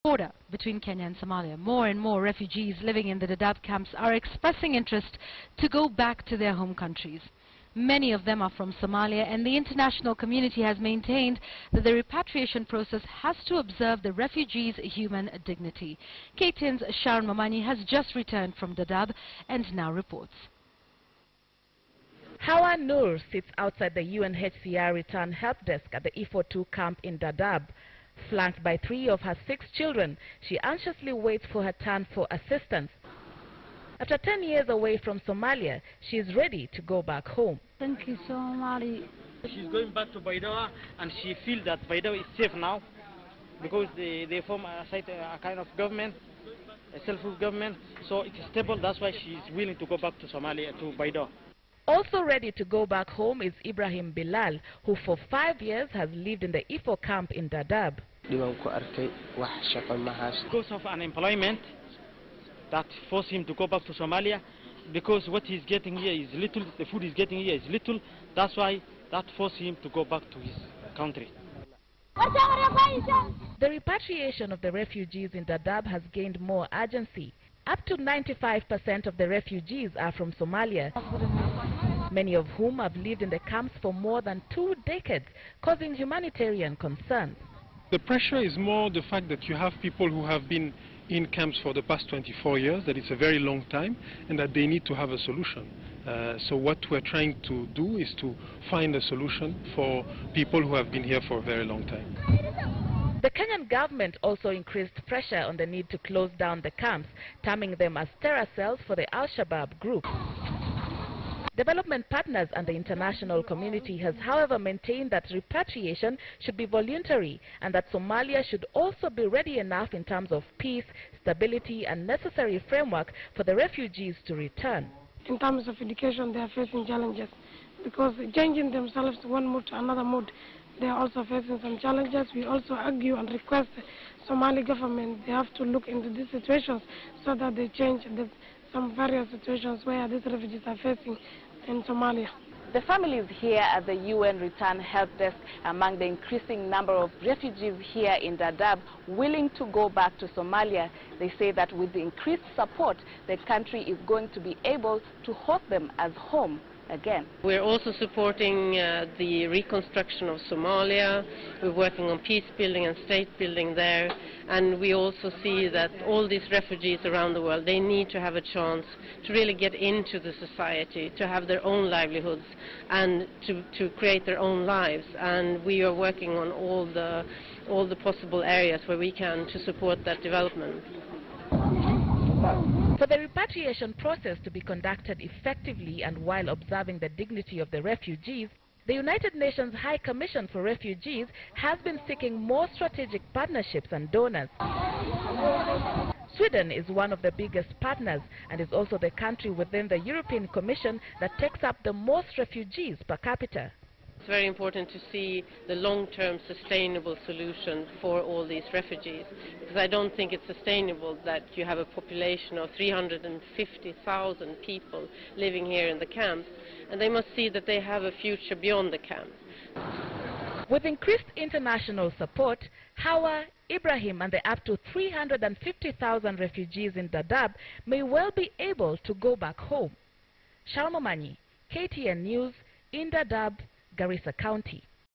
Border between Kenya and Somalia, more and more refugees living in the Dadaab camps are expressing interest to go back to their home countries. Many of them are from Somalia, and the international community has maintained that the repatriation process has to observe the refugees' human dignity. KTN's Sharon Mamani has just returned from Dadaab and now reports. Hawa Noor sits outside the UNHCR return help desk at the E42 camp in Dadaab. Flanked by 3 of her 6 children, she anxiously waits for her turn for assistance. After 10 years away from Somalia, she is ready to go back home. Thank you so much. She's going back to Baidoa, and she feels that Baidoa is safe now because they form a kind of government, a self-rule government, so it's stable. That's why she's willing to go back to Somalia, to Baidoa. Also ready to go back home is Ibrahim Bilal, who for 5 years has lived in the Ifo camp in Dadaab. Because of unemployment, that forced him to go back to Somalia, because what he's getting here is little, the food he's getting here is little. That's why that forced him to go back to his country. The repatriation of the refugees in Dadaab has gained more urgency. Up to 95% of the refugees are from Somalia, many of whom have lived in the camps for more than 2 decades, causing humanitarian concerns. The pressure is more the fact that you have people who have been in camps for the past 24 years, that it's a very long time, and that they need to have a solution. So what we're trying to do is to find a solution for people who have been here for a very long time. The Kenyan government also increased pressure on the need to close down the camps, terming them as terror cells for the Al-Shabaab group. Development partners and the international community has, however, maintained that repatriation should be voluntary and that Somalia should also be ready enough in terms of peace, stability and necessary framework for the refugees to return. In terms of education, they are facing challenges because changing themselves one mode to another mode, they are also facing some challenges. We also argue and request the Somali government, they have to look into these situations so that they change some various situations where these refugees are facing in Somalia. The families here at the UN Return Help Desk, among the increasing number of refugees here in Dadaab willing to go back to Somalia, they say that with the increased support, the country is going to be able to host them as home again. We're also supporting the reconstruction of Somalia. We're working on peace building and state building there, and we also see that all these refugees around the world, they need to have a chance to really get into the society, to have their own livelihoods and to create their own lives, and we are working on all the possible areas where we can to support that development. For the repatriation process to be conducted effectively and while observing the dignity of the refugees, the United Nations High Commission for Refugees has been seeking more strategic partnerships and donors. Sweden is one of the biggest partners and is also the country within the European Commission that takes up the most refugees per capita. It's very important to see the long-term sustainable solution for all these refugees, because I don't think it's sustainable that you have a population of 350,000 people living here in the camps, and they must see that they have a future beyond the camp. With increased international support, Hawa, Ibrahim and the up to 350,000 refugees in Dadaab may well be able to go back home. Sharon Mamani, KTN News, in Dadaab, Garissa County.